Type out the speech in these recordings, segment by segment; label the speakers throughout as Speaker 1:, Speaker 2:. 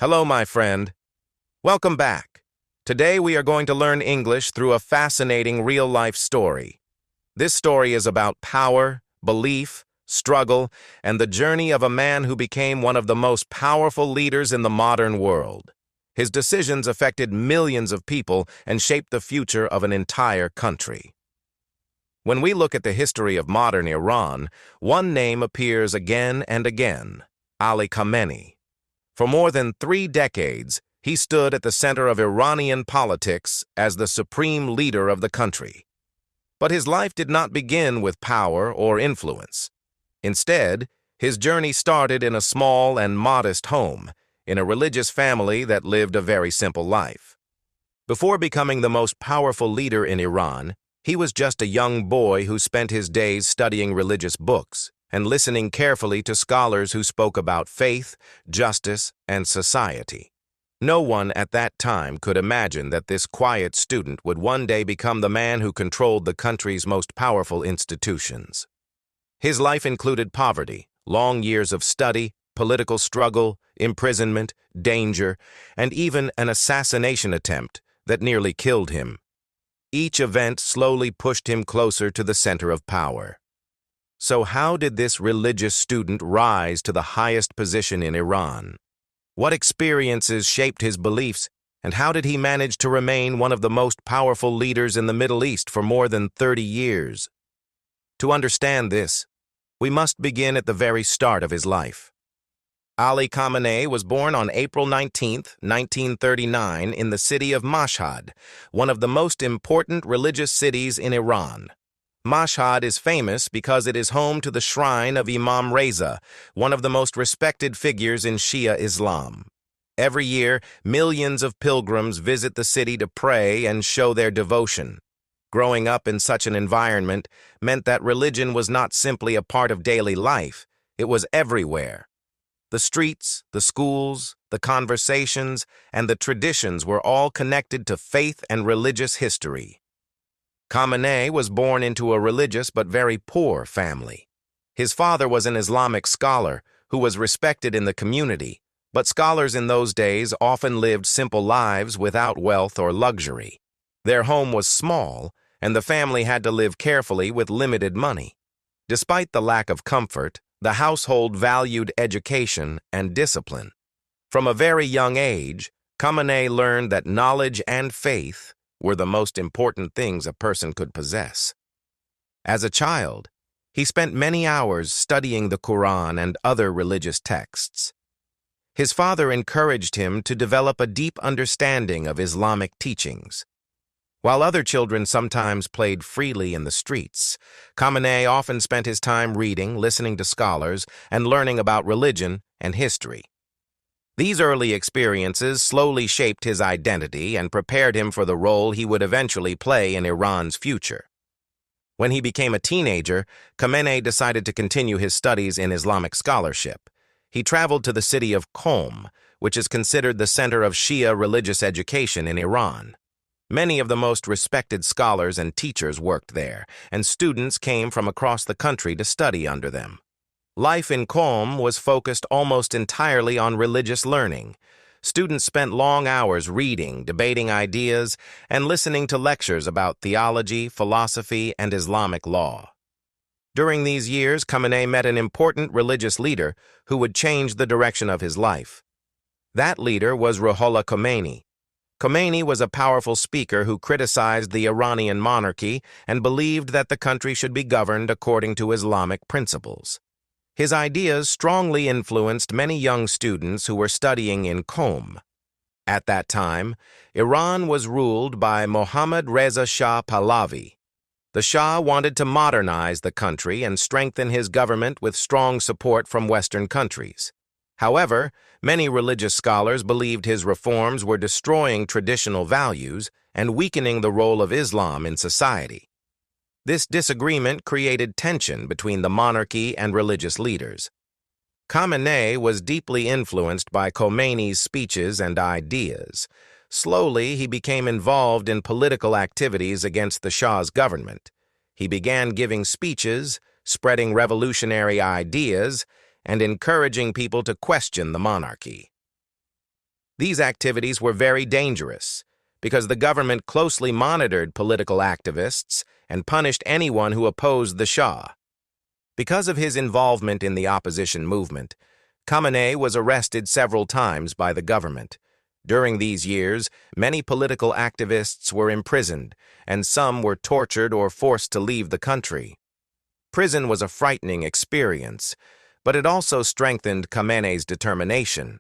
Speaker 1: Hello, my friend. Welcome back. Today we are going to learn English through a fascinating real-life story. This story is about power, belief, struggle, and the journey of a man who became one of the most powerful leaders in the modern world. His decisions affected millions of people and shaped the future of an entire country. When we look at the history of modern Iran, one name appears again and again: Ali Khamenei. For more than 3 decades, he stood at the center of Iranian politics as the supreme leader of the country. But his life did not begin with power or influence. Instead, his journey started in a small and modest home, in a religious family that lived a very simple life. Before becoming the most powerful leader in Iran, he was just a young boy who spent his days studying religious books and listening carefully to scholars who spoke about faith, justice, and society. No one at that time could imagine that this quiet student would one day become the man who controlled the country's most powerful institutions. His life included poverty, long years of study, political struggle, imprisonment, danger, and even an assassination attempt that nearly killed him. Each event slowly pushed him closer to the center of power. So how did this religious student rise to the highest position in Iran? What experiences shaped his beliefs, and how did he manage to remain one of the most powerful leaders in the Middle East for more than 30 years? To understand this, we must begin at the very start of his life. Ali Khamenei was born on April 19, 1939, in the city of Mashhad, one of the most important religious cities in Iran. Mashhad is famous because it is home to the shrine of Imam Reza, one of the most respected figures in Shia Islam. Every year, millions of pilgrims visit the city to pray and show their devotion. Growing up in such an environment meant that religion was not simply a part of daily life, it was everywhere. The streets, the schools, the conversations, and the traditions were all connected to faith and religious history. Khamenei was born into a religious but very poor family. His father was an Islamic scholar who was respected in the community, but scholars in those days often lived simple lives without wealth or luxury. Their home was small, and the family had to live carefully with limited money. Despite the lack of comfort, the household valued education and discipline. From a very young age, Khamenei learned that knowledge and faith were the most important things a person could possess. As a child, he spent many hours studying the Quran and other religious texts. His father encouraged him to develop a deep understanding of Islamic teachings. While other children sometimes played freely in the streets, Khamenei often spent his time reading, listening to scholars, and learning about religion and history. These early experiences slowly shaped his identity and prepared him for the role he would eventually play in Iran's future. When he became a teenager, Khamenei decided to continue his studies in Islamic scholarship. He traveled to the city of Qom, which is considered the center of Shia religious education in Iran. Many of the most respected scholars and teachers worked there, and students came from across the country to study under them. Life in Qom was focused almost entirely on religious learning. Students spent long hours reading, debating ideas, and listening to lectures about theology, philosophy, and Islamic law. During these years, Khamenei met an important religious leader who would change the direction of his life. That leader was Ali Khamenei. Khamenei was a powerful speaker who criticized the Iranian monarchy and believed that the country should be governed according to Islamic principles. His ideas strongly influenced many young students who were studying in Qom. At that time, Iran was ruled by Mohammad Reza Shah Pahlavi. The Shah wanted to modernize the country and strengthen his government with strong support from Western countries. However, many religious scholars believed his reforms were destroying traditional values and weakening the role of Islam in society. This disagreement created tension between the monarchy and religious leaders. Khamenei was deeply influenced by Khomeini's speeches and ideas. Slowly, he became involved in political activities against the Shah's government. He began giving speeches, spreading revolutionary ideas, and encouraging people to question the monarchy. These activities were very dangerous because the government closely monitored political activists and punished anyone who opposed the Shah. Because of his involvement in the opposition movement, Khamenei was arrested several times by the government. During these years, many political activists were imprisoned, and some were tortured or forced to leave the country. Prison was a frightening experience, but it also strengthened Khamenei's determination.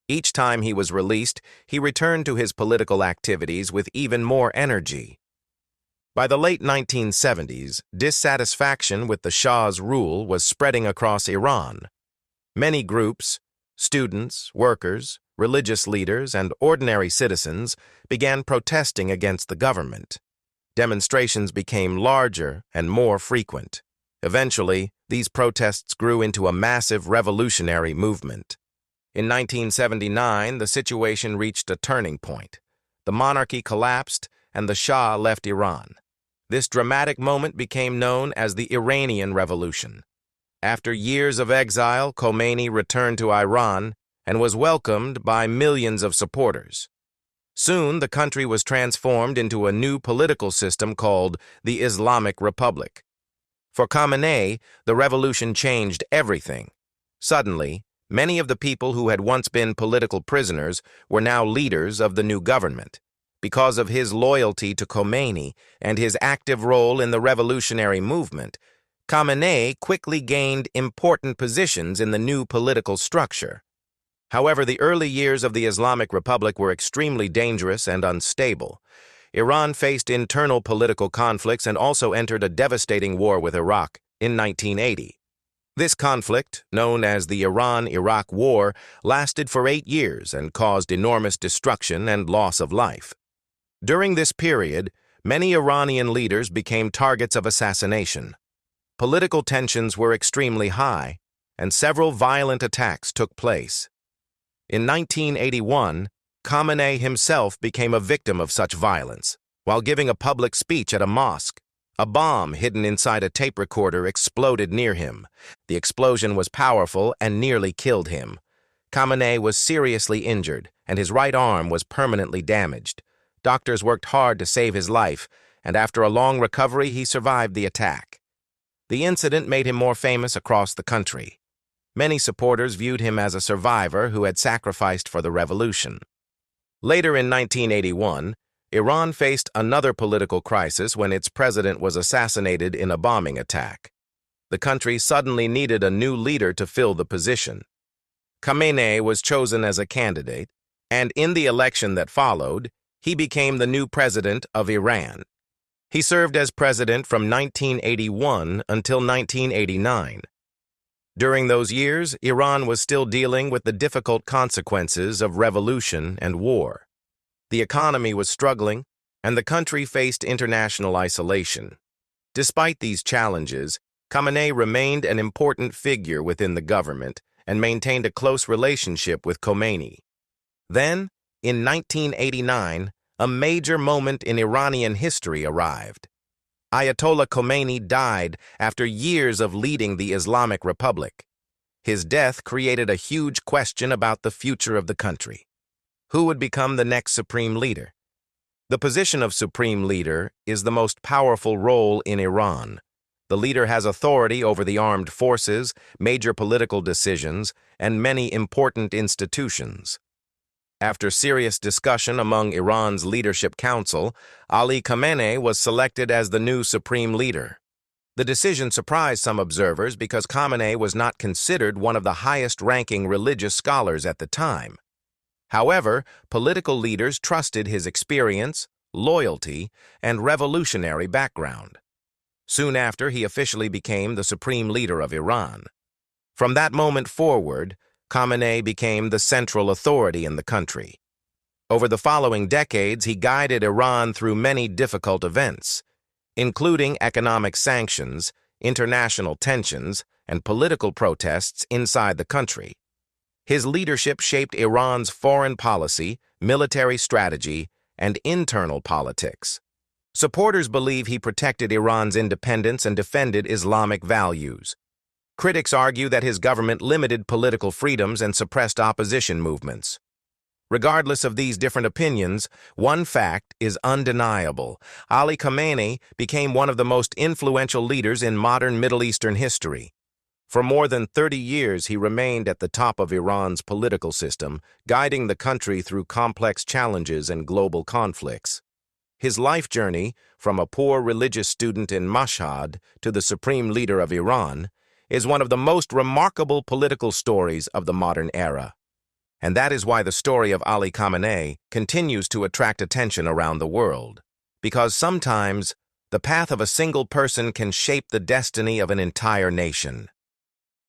Speaker 1: Each time he was released, he returned to his political activities with even more energy. By the late 1970s, dissatisfaction with the Shah's rule was spreading across Iran. Many groups, students, workers, religious leaders, and ordinary citizens began protesting against the government. Demonstrations became larger and more frequent. Eventually, these protests grew into a massive revolutionary movement. In 1979, the situation reached a turning point. The monarchy collapsed, and the Shah left Iran. This dramatic moment became known as the Iranian Revolution. After years of exile, Khomeini returned to Iran and was welcomed by millions of supporters. Soon, the country was transformed into a new political system called the Islamic Republic. For Khamenei, the revolution changed everything. Suddenly, many of the people who had once been political prisoners were now leaders of the new government. Because of his loyalty to Khomeini and his active role in the revolutionary movement, Khamenei quickly gained important positions in the new political structure. However, the early years of the Islamic Republic were extremely dangerous and unstable. Iran faced internal political conflicts and also entered a devastating war with Iraq in 1980. This conflict, known as the Iran-Iraq War, lasted for 8 years and caused enormous destruction and loss of life. During this period, many Iranian leaders became targets of assassination. Political tensions were extremely high, and several violent attacks took place. In 1981, Khamenei himself became a victim of such violence. While giving a public speech at a mosque, a bomb hidden inside a tape recorder exploded near him. The explosion was powerful and nearly killed him. Khamenei was seriously injured, and his right arm was permanently damaged. Doctors worked hard to save his life, and after a long recovery, he survived the attack. The incident made him more famous across the country. Many supporters viewed him as a survivor who had sacrificed for the revolution. Later in 1981, Iran faced another political crisis when its president was assassinated in a bombing attack. The country suddenly needed a new leader to fill the position. Khamenei was chosen as a candidate, and in the election that followed, he became the new president of Iran. He served as president from 1981 until 1989. During those years, Iran was still dealing with the difficult consequences of revolution and war. The economy was struggling, and the country faced international isolation. Despite these challenges, Khamenei remained an important figure within the government and maintained a close relationship with Khomeini. Then, in 1989, a major moment in Iranian history arrived. Ayatollah Khomeini died after years of leading the Islamic Republic. His death created a huge question about the future of the country. Who would become the next supreme leader? The position of supreme leader is the most powerful role in Iran. The leader has authority over the armed forces, major political decisions, and many important institutions. After serious discussion among Iran's leadership council, Ali Khamenei was selected as the new supreme leader. The decision surprised some observers because Khamenei was not considered one of the highest-ranking religious scholars at the time. However, political leaders trusted his experience, loyalty, and revolutionary background. Soon after, he officially became the supreme leader of Iran. From that moment forward, Khamenei became the central authority in the country. Over the following decades, he guided Iran through many difficult events, including economic sanctions, international tensions, and political protests inside the country. His leadership shaped Iran's foreign policy, military strategy, and internal politics. Supporters believe he protected Iran's independence and defended Islamic values. Critics argue that his government limited political freedoms and suppressed opposition movements. Regardless of these different opinions, one fact is undeniable. Ali Khamenei became one of the most influential leaders in modern Middle Eastern history. For more than 30 years, he remained at the top of Iran's political system, guiding the country through complex challenges and global conflicts. His life journey, from a poor religious student in Mashhad to the supreme leader of Iran, is one of the most remarkable political stories of the modern era. And that is why the story of Ali Khamenei continues to attract attention around the world. Because sometimes, the path of a single person can shape the destiny of an entire nation.